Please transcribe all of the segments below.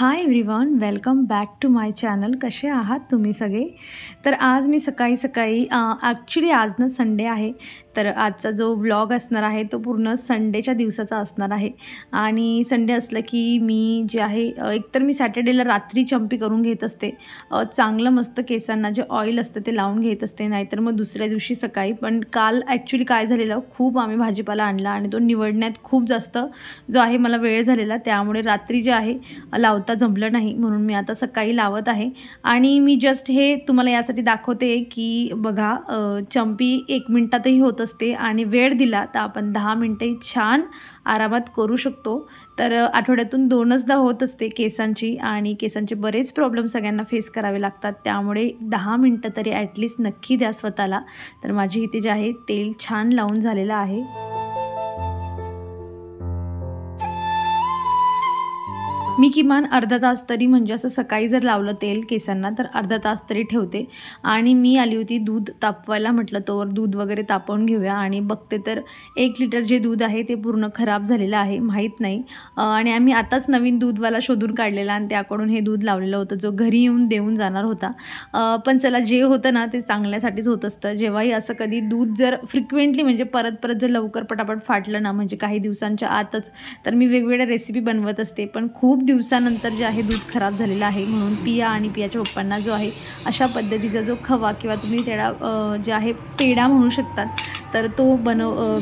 High everyone, welcome back to my channel. कसे आहात तुम्ही सगळे? तर आज मी सकाळी ॲक्च्युली आज ना संडे आहे, तर आजचा जो व्लॉग असणार आहे तो पूर्ण संडेच्या दिवसाचा असणार आहे. आणि संडे असलं की मी जे आहे एकतर मी सॅटर्डेला रात्री चंपी करून घेत असते, चांगलं मस्त केसांना जे ऑइल असतं ते लावून घेत असते, नाहीतर मग दुसऱ्या दिवशी सकाळी. पण काल ॲक्च्युली काय झालेलं, खूप आम्ही भाजीपाला आणला आणि तो निवडण्यात खूप जास्त जो आहे मला वेळ झालेला, त्यामुळे रात्री जे आहे लावता जमलं नाही, म्हणून मी आता सकाळी लावत आहे. आणि मी जस्ट हे तुम्हाला यासाठी दाखवते की बघा, चंपी 1 मिनिटातही होत असते आणि वेळ दिला तर आपण 10 मिनिटे छान आरामात करू शकतो. तर आठवड्यातून 2दा होत असते केसांची, आणि केसांचे बरेच प्रॉब्लेम सगळ्यांना फेस करावे लागतात, त्यामुळे 10 मिनिटं तरी ॲटलिस्ट नक्की द्या स्वतःला. तर माझी इथे जे आहे तेल छान लावून झालेलं आहे. मी किमान अर्धा तास तरी, म्हणजे असं सकाळी जर लावलं तेल केसांना तर अर्धा तास तरी ठेवते. आणि मी आली होती दूध तापवायला, म्हटलं तोवर दूध वगैरे तापवून घेऊया, आणि बघते तर 1 लिटर जे दूध आहे ते पूर्ण खराब झालेलं आहे, माहीत नाही. आणि आम्ही आताच नवीन दूधवाला शोधून काढलेला आणि त्याकडून हे दूध लावलेलं होतं, जो घरी येऊन देऊन जाणार होता. पण चला, जे होतं ना ते चांगल्यासाठीच होत असतं. जेव्हाही असं कधी दूध जर फ्रिक्वेंटली, म्हणजे परत जर लवकर पटापट फाटलं ना, म्हणजे काही दिवसांच्या आतच, तर मी वेगवेगळ्या रेसिपी बनवत असते. पण खूप दिवसानंतर जे आहे दूध खराब झालेलं आहे, म्हणून पिया आणि पियाच्या पप्पांना जो आहे अशा पद्धतीचा जो खवा किंवा तुम्ही त्याला जे आहे पेढा म्हणू शकतात, तर तो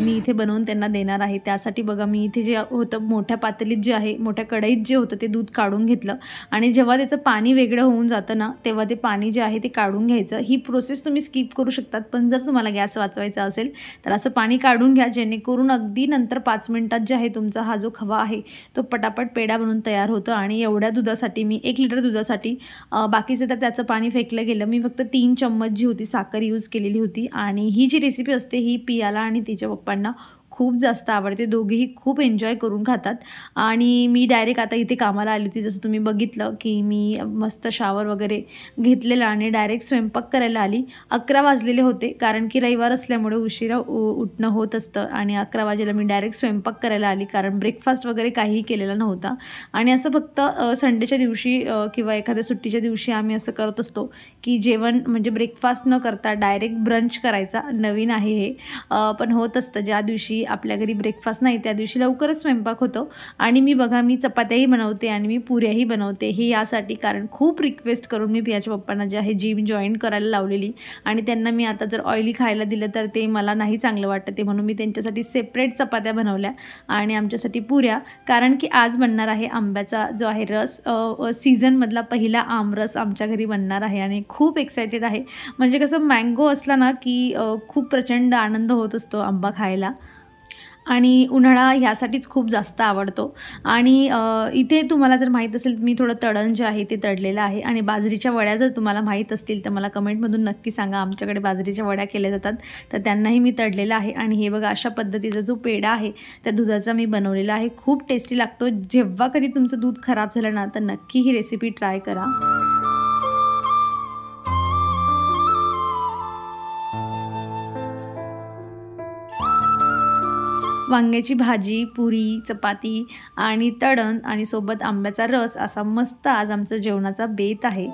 मी इथे बनवून त्यांना देणार आहे. त्यासाठी बघा, मी इथे जे होतं मोठ्या पातेलीत जे आहे, मोठ्या कढईत जे होतं ते दूध काढून घेतलं, आणि जेव्हा त्याचं पाणी वेगळं होऊन जातं ना, तेव्हा ते पाणी जे आहे ते काढून घ्यायचं. ही प्रोसेस तुम्ही स्किप करू शकतात, पण जर तुम्हाला गॅस वाचवायचा असेल तर असं पाणी काढून घ्या, जेणेकरून अगदी नंतर 5 मिनिटात जे आहे तुमचा हा जो खवा आहे तो पटापट पेढा बनून तयार होतो. आणि एवढ्या दुधासाठी, मी 1 लिटर दुधासाठी, बाकीचं तर त्याचं पाणी फेकलं गेलं, मी फक्त 3 चम्मच जी होती साखर यूज केलेली होती. आणि ही जी रेसिपी असते ही पियाला आणि तिच्या पप्पांना खूप जास्त आवडते, दोघेही खूप एन्जॉय करून खातात. आणि मी डायरेक्ट आता इथे कामाला आली होती, जसं तुम्ही बघितलं की मी मस्त शावर वगैरे घेतलेला आणि डायरेक्ट स्वयंपाक करायला आली. 11 वाजलेले होते, कारण की रविवार असल्यामुळे उशिरा उठणं होत असतं, आणि 11 वाजेला मी डायरेक्ट स्वयंपाक करायला आली, कारण ब्रेकफास्ट वगैरे काहीही केलेला नव्हता. आणि असं फक्त संडेच्या दिवशी किंवा एखाद्या सुट्टीच्या दिवशी आम्ही असं करत असतो की जेवण, म्हणजे ब्रेकफास्ट न करता डायरेक्ट ब्रंच करायचा. नवीन आहे हे, पण होत असतं. ज्या दिवशी आपल्या घरी ब्रेकफास्ट नाही त्या दिवशी लवकरच स्वयंपाक होतो. आणि मी बघा, मी चपात्याही बनवते आणि मी पुऱ्याही बनवते. हे यासाठी, कारण खूप रिक्वेस्ट करून मी पियाच्या पप्पांना जे आहे जिम जॉईन करायला लावलेली, आणि त्यांना मी आता जर ऑइली खायला दिलं तर ते मला नाही चांगलं वाटतं, ते म्हणून मी त्यांच्यासाठी सेपरेट चपात्या बनवल्या आणि आमच्यासाठी पुऱ्या. कारण की आज बनणार आहे आंब्याचा जो आहे रस, सीझनमधला पहिला आमरस आमच्या घरी बनणार आहे, आणि खूप एक्सायटेड आहे. म्हणजे कसं, मँगो असला ना की खूप प्रचंड आनंद होत असतो आंबा खायला, आणि उन्हाळा ह्यासाठीच खूप जास्त आवडतो. आणि इथे तुम्हाला जर माहीत असेल, मी थोडं तळण जे आहे ते तळलेलं आहे. आणि बाजरीच्या वड्या जर तुम्हाला माहीत असतील तर मला कमेंटमधून नक्की सांगा. आमच्याकडे बाजरीच्या वड्या केल्या जातात, तर त्यांनाही मी तळलेलं आहे. आणि हे बघा, अशा पद्धतीचा जो पेढा आहे त्या दुधाचा मी बनवलेला आहे, खूप टेस्टी लागतो. जेव्हा कधी तुमचं दूध खराब झालं ना, तर नक्की ही रेसिपी ट्राय करा. वांग्याची भाजी, पुरी, चपाती आणि तळण, आणि सोबत आंब्याचा रस, असा मस्त आज आमचा जेवणाचा बेत आहे.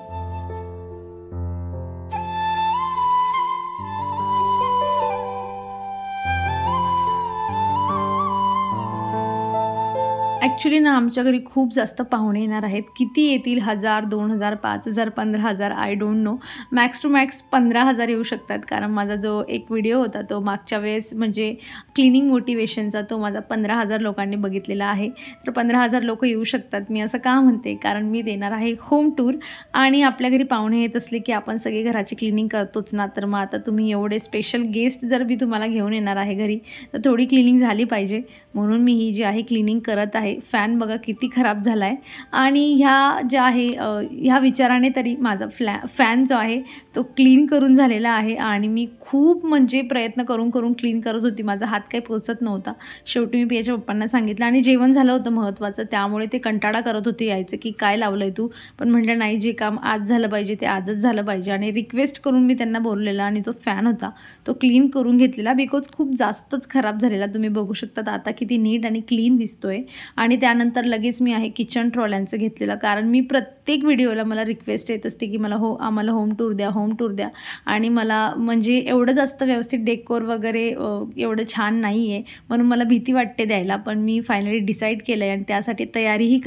ॲक्च्युली ना, आमच्या घरी खूप जास्त पाहुणे येणार आहेत. किती येतील? 1000, 2000, 5000, 15000, I don't know. Max to max 15000 येऊ शकतात, कारण माझा जो एक व्हिडिओ होता तो मागच्या वेळेस, म्हणजे क्लिनिंग मोटिवेशनचा, तो माझा 15000 लोकांनी बघितलेला आहे. तर 15000 लोक येऊ शकतात. मी असं का म्हणते, कारण मी देणार आहे होम टूर, आणि आपल्या घरी पाहुणे येत असले की आपण सगळे घराची क्लिनिंग करतोच ना. तर मग आता तुम्ही एवढे स्पेशल गेस्ट जर मी तुम्हाला घेऊन येणार आहे घरी, तर थोडी क्लिनिंग झाली पाहिजे, म्हणून मी ही जी आहे क्लिनिंग करत आहे. फॅन बघा किती खराब झाला आहे, आणि ह्या ज्या आहे ह्या विचाराने तरी माझा फॅन जो आहे तो क्लीन करून झालेला आहे. आणि मी खूप, म्हणजे प्रयत्न करून क्लीन करत होती, माझा हात काही पोचत नव्हता. शेवटी मी पियाच्या पप्पांना सांगितलं, आणि जेवण झालं होतं महत्त्वाचं, त्यामुळे ते कंटाळा करत होते यायचं की काय लावलं आहे तू. पण म्हटलं नाही, जे काम आज झालं पाहिजे ते आजच झालं पाहिजे. आणि रिक्वेस्ट करून मी त्यांना बोललेलं, आणि जो फॅन होता तो क्लीन करून घेतलेला, बिकॉज खूप जास्तच खराब झालेला. तुम्ही बघू शकता आता किती नीट आणि क्लीन दिसतोय. आणि त्यानंतर लगेच मी आहे किचन ट्रॉल्यांचं घेतलेलं, कारण मी प्रत्येक व्हिडिओला मला रिक्वेस्ट येत असते की आम्हाला होम टूर द्या, होम टूर द्या. आणि मला म्हणजे एवढं जास्त व्यवस्थित डेकोर वगैरे एवढं छान नाही आहे, म्हणून मला भीती वाटते द्यायला. पण मी फायनली डिसाईड केलं आहे आणि त्यासाठी तयारीही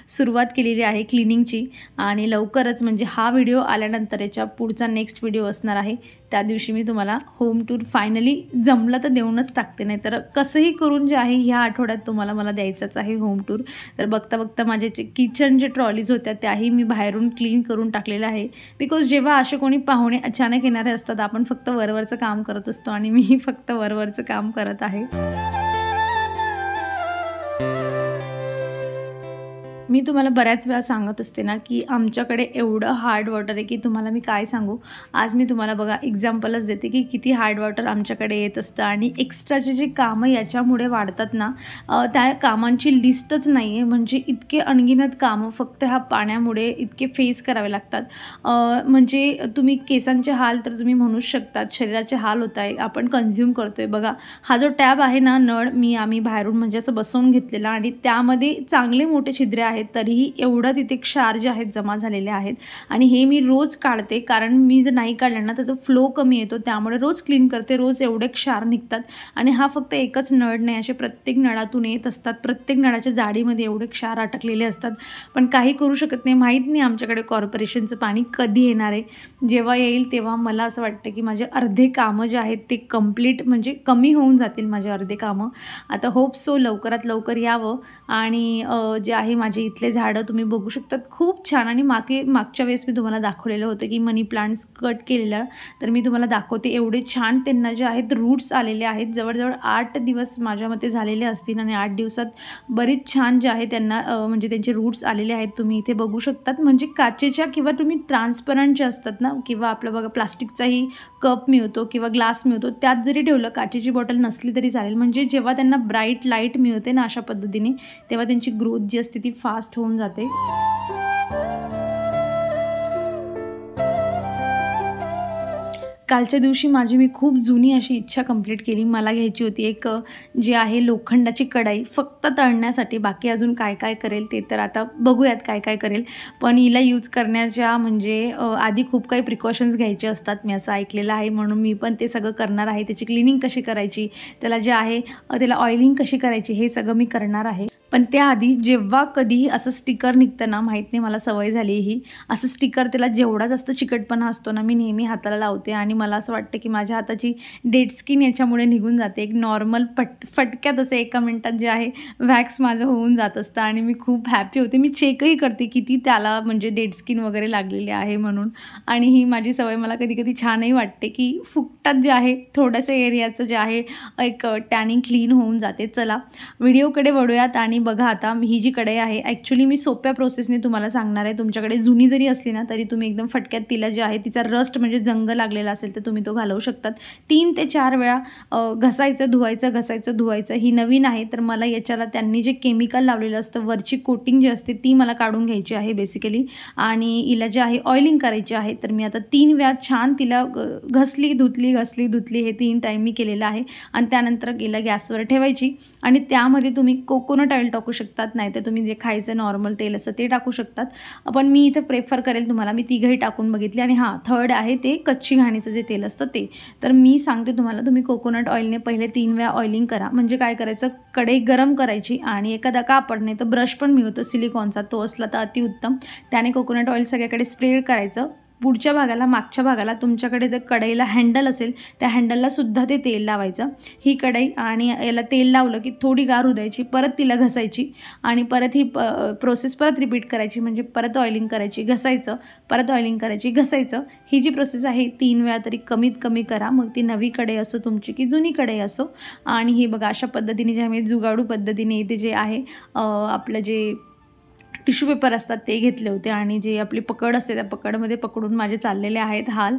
सुरुवात केलेली आहे क्लिनिंगची. आणि लवकरच म्हणजे हा व्हिडिओ आल्यानंतर याच्या पुढचा नेक्स्ट व्हिडिओ असणार आहे, त्या दिवशी मी तुम्हाला होम टूर फायनली जमलं तर देऊनच टाकते, नाही तर कसंही करून जे आहे ह्या आठवड्यात मला द्यायचंच आहे होम टूर. तर बघता बघता माझे किचन जे ट्रॉलीज होत्या त्याही मी बाहेरून क्लीन करून टाकलेलं आहे. बिकॉज जेव्हा असे कोणी पाहुणे अचानक येणारे असतात, आपण फक्त वरवरचं काम करत असतो आणि मी फक्त वरवरचं काम करत आहे. मी तुम्हाला बऱ्याच वेळा सांगत असते ना की आमच्याकडे एवढं हार्ड वॉटर आहे की तुम्हाला मी काय सांगू. आज मी तुम्हाला बघा एक्झाम्पलच देते की किती हार्ड वॉटर आमच्याकडे येत असतं. आणि एक्स्ट्राचे जे कामं याच्यामुळे वाढतात ना, त्या कामांची लिस्टच नाही आहे. म्हणजे इतके अनगिनत कामं फक्त ह्या पाण्यामुळे इतके फेस करावे लागतात. म्हणजे तुम्ही केसांचे हाल तर तुम्ही म्हणूच शकतात, शरीराचे हाल होत आहे. आपण कन्झ्युम करतोय बघा. हा जो टॅब आहे ना, नळ आम्ही बाहेरून म्हणजे असं बसवून घेतलेला आणि त्यामध्ये चांगले मोठे छिद्रे आहेत, तरीही एवढं तिथे क्षार जे आहेत जमा झालेले आहेत. आणि हे मी रोज काढते, कारण मी जर नाही काढलं ना तर तो फ्लो कमी येतो, त्यामुळे रोज क्लीन करते. रोज एवढे क्षार निघतात. आणि हा फक्त एकच नळ नाही, असे प्रत्येक नळातून येत असतात. प्रत्येक नळाच्या जाडीमध्ये एवढे क्षार अटकलेले असतात. पण काही करू शकत नाही. माहीत नाही आमच्याकडे कॉर्पोरेशनचं पाणी कधी येणार आहे. जेव्हा येईल तेव्हा मला असं वाटतं की माझे अर्धे कामं जे आहेत ते कंप्लीट म्हणजे कमी होऊन जातील माझे अर्धे कामं. आता होप सो लवकरात लवकर यावं. आणि जे आहे माझे इथले झाडं तुम्ही बघू शकतात, खूप छान. आणि मागच्या वेळेस मी तुम्हाला दाखवलेलं होतं की मनी प्लांट्स कट केलेलं, तर मी तुम्हाला दाखवते. एवढे छान त्यांना जे आहेत रूट्स आलेले आहेत. जवळजवळ 8 दिवस माझ्या मते झालेले असतील आणि 8 दिवसात बरीच छान जे आहे त्यांना म्हणजे त्यांचे रूट्स आलेले आहेत. तुम्ही इथे बघू शकतात. म्हणजे काचेच्या किंवा तुम्ही ट्रान्सपरंट जे असतात ना, किंवा आपलं बघा प्लास्टिकचाही कप मिळतो किंवा ग्लास मिळतो, त्यात जरी ठेवलं, काचेची बॉटल नसली तरी चालेल. म्हणजे जेव्हा त्यांना ब्राईट लाईट मिळते ना अशा पद्धतीने, तेव्हा त्यांची ग्रोथ जी असते ती फास्ट होऊन जाते. कालच्या दिवशी मी खूप जुनी अशी इच्छा कंप्लीट केली. मला घ्यायची होती एक जी आहे लोखंडाची कढाई, फक्त तळण्यासाठी. बाकी अजून काय काय करेल ते तर आता बघूयात काय काय करेल. पण हिला यूज करण्याच्या म्हणजे आधी खूप काही प्रिकॉशन्स घ्यायचे असतात, मी असं ऐकलेलं आहे. म्हणून मी पण ते सगळं करणार आहे. त्याची क्लिनिंग कशी करायची, त्याला जे आहे त्याला ऑइलिंग कशी करायची, हे सगळं मी करणार आहे. पण त्याआधी जेव्हा कधीही असं स्टिकर निघतं ना, माहीत नाही मला सवय झाली ही, असं स्टिकर त्याला जेवढा जास्त चिकटपणा असतो ना, मी नेहमी हाताला लावते. आणि मला असं वाटतं की माझ्या हाताची डेड स्किन याच्यामुळे निघून जाते. एक नॉर्मल फटक्यात असं 1 मिनिटात जे आहे वॅक्स माझं होऊन जात असतं. आणि मी खूप हॅपी होते. मी चेकही करते किती त्याला म्हणजे डेड स्किन वगैरे लागलेली आहे म्हणून. आणि ही माझी सवय मला कधी कधी छानही वाटते की फुकटात जे आहे थोड्याशा एरियाचं जे आहे एक टॅनिंग क्लीन होऊन जाते. चला व्हिडिओकडे वळूयात. आणि बघा आता ही जी कढई आहे, ॲक्च्युली मी सोप्या प्रोसेसने तुम्हाला सांगणार आहे. तुमच्याकडे जुनी जरी असली ना तरी तुम्ही एकदम फटक्यात तिला जे आहे तिचा रस्ट म्हणजे जंग लागलेला असेल तर तुम्ही तो घालवू शकतात. 3 ते 4 वेळा घसायचं धुवायचं. ही नवीन आहे तर मला याच्याला त्यांनी जे केमिकल लावलेलं असतं, वरची कोटिंग जी असते ती मला काढून घ्यायची आहे बेसिकली. आणि हिला जे आहे ऑइलिंग करायची आहे. तर मी आता 3 वेळा छान तिला घसली धुतली हे 3 टाईम मी केलेलं आहे. आणि त्यानंतर हिला गॅसवर ठेवायची. आणि त्यामध्ये तुम्ही कोकोनट ऑइल टाकू शकतात, नाही तर तुम्ही जे खायचं नॉर्मल तेल असतं ते टाकू शकतात. पण मी इथं प्रेफर करेल तुम्हाला, मी तिघंही टाकून बघितले. आणि हां, थर्ड आहे ते कच्ची घाणीचं जे तेल असतं ते. तर मी सांगते तुम्हाला, तुम्ही कोकोनट ऑइलने पहिले 3 वेळा ऑइलिंग करा. म्हणजे काय करायचं, कढई गरम करायची आणि एखादा कापड नाही तर ब्रश पण मिळतो सिलिकॉनचा, तो असला तर अतिउत्तम. त्याने कोकोनट ऑइल सगळ्याकडे स्प्रेड करायचं. पुढच्या भागाला, मागच्या भागाला तुमच्याकडे जर कढईला हँडल असेल त्या हँडलला सुद्धा ते तेल लावायचं. ही कढई आणि याला तेल लावलं की थोडी गार होऊ द्यायची, परत तिला घसायची आणि परत ही प्रोसेस परत रिपीट करायची. म्हणजे परत ऑइलिंग करायची, घसायचं, परत ऑइलिंग करायची, घसायचं. ही जी प्रोसेस आहे 3 वेळा तरी कमीत कमी करा. मग ती नवी कढई असो तुमची की जुनी कढई असो. आणि हे बघा अशा पद्धतीने जे आम्ही जुगाडू पद्धतीने इथे जे आहे आपलं जे टिश्यू पेपर असतात ते घेतले होते आणि जे आपली पकड असते त्या पकडमध्ये पकडून माझे चाललेले आहेत हाल.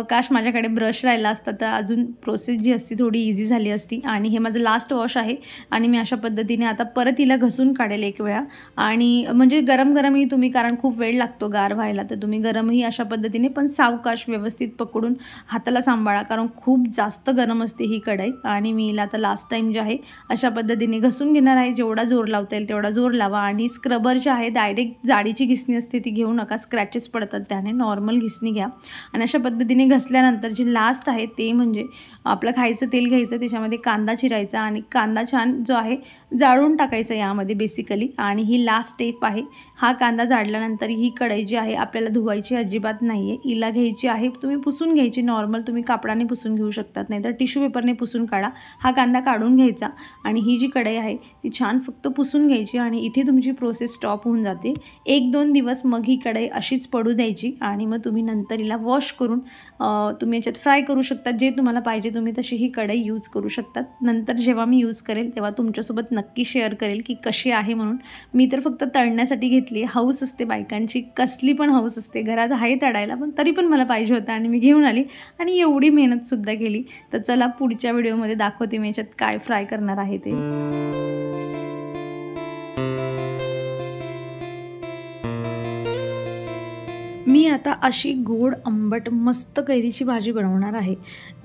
काश माझ्याकडे ब्रश राहिला असता तर अजून प्रोसेस जी असती थोडी इझी झाली असती. आणि हे माझं लास्ट वॉश आहे आणि मी अशा पद्धतीने आता परत हिला घसून काढेल एक वेळा. आणि म्हणजे गरम गरमही तुम्ही, कारण खूप वेळ लागतो गार व्हायला, तर तुम्ही गरमही अशा पद्धतीने पण सावकाश व्यवस्थित पकडून हाताला सांभाळा, कारण खूप जास्त गरम असते ही कढई. आणि मी हिला आता लास्ट टाईम जे आहे अशा पद्धतीने घसून घेणार आहे. जेवढा जोर लावता येईल तेवढा जोर लावा. आणि स्क्रबर जे आहे डायरेक्ट जाडीची घिसणी असते ती घेऊ नका, स्क्रॅचेस पडतात त्याने. नॉर्मल घिसणी घ्या. आणि अशा पद्धतीने घसल्यानंतर जे लास्ट आहे ते म्हणजे आपलं खायचं तेल घ्यायचं, त्याच्यामध्ये कांदा चिरायचा आणि कांदा छान जो आहे जाळून टाकायचा यामध्ये बेसिकली. आणि ही लास्ट स्टेप आहे. हा कांदा जाळल्यानंतर ही कढई जी आहे आपल्याला धुवायची अजिबात नाही आहे. हिला घ्यायची आहे, तुम्ही पुसून घ्यायची. नॉर्मल तुम्ही कापडाने पुसून घेऊ शकतात, नाही तर टिश्यू पेपरने पुसून काढा. हा कांदा काढून घ्यायचा आणि ही जी कढई आहे ती छान फक्त पुसून घ्यायची आणि इथे तुमची प्रोसेस स्टॉप होऊन जाते. 1-2 दिवस मग ही कढई अशीच पडू द्यायची आणि मग तुम्ही नंतर हिला वॉश करून तुम्ही याच्यात फ्राय करू शकता. जे तुम्हाला पाहिजे तुम्ही तशी ही कढई यूज करू शकतात. नंतर जेव्हा मी यूज करेल तेव्हा तुमच्यासोबत नक्की शेअर करेल की कशी आहे म्हणून. मी तर फक्त तळण्यासाठी घेतली. हौस असते बायकांची, कसली पण हौस असते. घरात आहे तळायला पण तरी पण मला पाहिजे होतं आणि मी घेऊन आली आणि एवढी मेहनतसुद्धा केली. तर चला पुढच्या व्हिडिओमध्ये दाखवते मी याच्यात काय फ्राय करणार आहे ते. मी आता अशी गोड आंबट मस्त कैरीची भाजी बनवणार आहे.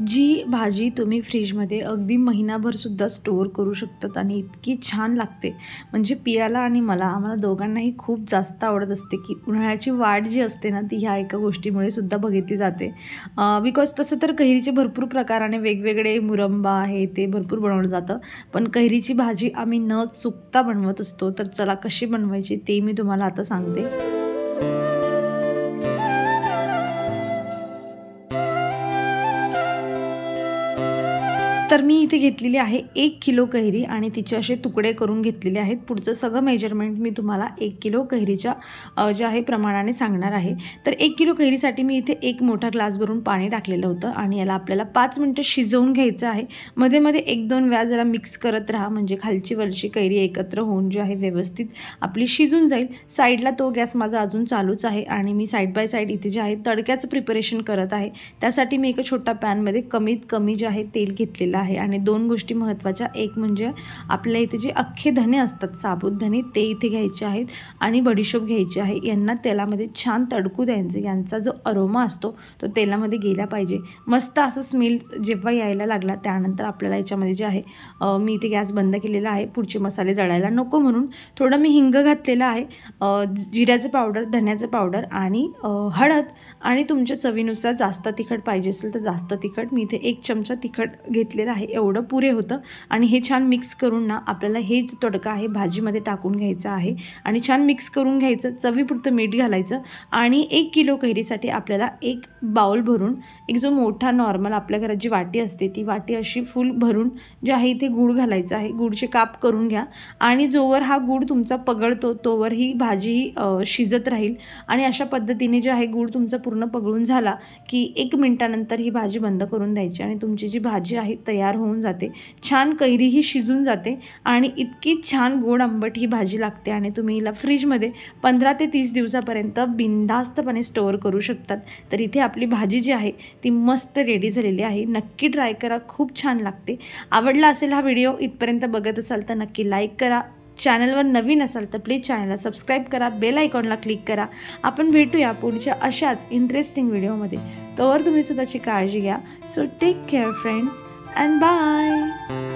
जी भाजी तुम्ही फ्रीजमध्ये अगदी महिनाभरसुद्धा स्टोअर करू शकतात आणि इतकी छान लागते. म्हणजे पियाला आणि आम्हाला दोघांनाही खूप जास्त आवडत असते की उन्हाळ्याची वाट जी असते ना ती ह्या एका गोष्टीमुळे सुद्धा बघितली जाते. बिकॉज तसं तर कैरीचे भरपूर प्रकार आणि वेगवेगळे मुरंबा आहे ते भरपूर बनवलं जातं, पण कैरीची भाजी आम्ही न चुकता बनवत असतो. तर चला कशी बनवायची ते मी तुम्हाला आता सांगते. तर मी इथे घेतलेली आहे 1 किलो कैरी आणि तिचे असे तुकडे करून घेतलेले आहेत. पुढचं सगळं मेजरमेंट मी तुम्हाला 1 किलो कैरीच्या जे आहे प्रमाणाने सांगणार आहे. तर 1 किलो कैरीसाठी मी इथे 1 मोठा ग्लास भरून पाणी टाकलेलं होतं आणि याला आपल्याला 5 मिनटं शिजवून घ्यायचं आहे. मध्ये मध्ये 1-2 वेळा जरा मिक्स करत राहा, म्हणजे खालची वरची कैरी एकत्र होऊन जे आहे व्यवस्थित आपली शिजून जाईल. साईडला तो गॅस माझा अजून चालूच आहे आणि मी साईड बाय साईड इथे जे आहे तडक्याचं प्रिपरेशन करत आहे. त्यासाठी मी एका छोट्या पॅनमध्ये कमीत कमी जे आहे तेल घेतलेलं आहे. आणि 2 गोष्टी महत्त्वाच्या, एक म्हणजे आपल्या इथे जे अख्खे धने असतात साबुत धने ते इथे घ्यायचे आहेत आणि बडीशोप घ्यायची आहे. यांना तेलामध्ये छान तडकू द्यायचं. यांचा जो अरोमा असतो तो तेलामध्ये गेला पाहिजे. मस्त असं स्मेल जेव्हा यायला लागला त्यानंतर आपल्याला याच्यामध्ये जे आहे मी इथे गॅस बंद केलेला आहे. पुढचे मसाले जळायला नको म्हणून थोडं मी हिंग घातलेलं आहे, जिऱ्याचं पावडर, धण्याचं पावडर आणि हळद आणि तुमच्या चवीनुसार जास्त तिखट पाहिजे असेल तर जास्त तिखट. मी इथे 1 चमचा तिखट घेतलेला आहे, एवढं पुरे होतं. आणि हे छान मिक्स करून ना आपल्याला हे जो तडका आहे भाजीमध्ये टाकून घ्यायचा आहे आणि छान मिक्स करून घ्यायचं. चवीपुरतं मीठ घालायचं आणि 1 किलो कैरीसाठी आपल्याला 1 बाउल भरून, एक जो मोठा नॉर्मल आपल्या घरात जी वाटी असते ती वाटी अशी फुल भरून जे आहे इथे गूळ घालायचं आहे. गूळचे काप करून घ्या आणि जोवर हा गूळ तुमचा पगळतो तोवर ही भाजी शिजत राहील. आणि अशा पद्धतीने जे आहे गूळ तुमचा पूर्ण पगळून झाला की 1 मिनिटानंतर ही भाजी बंद करून द्यायची आणि तुमची जी भाजी आहे तयार होऊन जाते. छान कैरीही शिजून जाते आणि इतकी छान गोड आंबट ही भाजी लागते. आणि तुम्ही हिला फ्रीजमध्ये 15 ते 30 दिवसापर्यंत बिनधास्तपणे स्टोअर करू शकतात. तर इथे आपली भाजी जी आहे ती मस्त रेडी झालेली आहे. नक्की ट्राय करा, खूप छान लागते. आवडला असेल हा व्हिडिओ, इथपर्यंत बघत असाल तर नक्की लाईक करा. चॅनलवर नवीन असाल तर प्लीज चॅनलला सबस्क्राईब करा, बेल आयकॉनला क्लिक करा. आपण भेटूया पुढच्या अशाच इंटरेस्टिंग व्हिडिओमध्ये. तोवर तुम्ही स्वतःची काळजी घ्या. So take care friends and bye.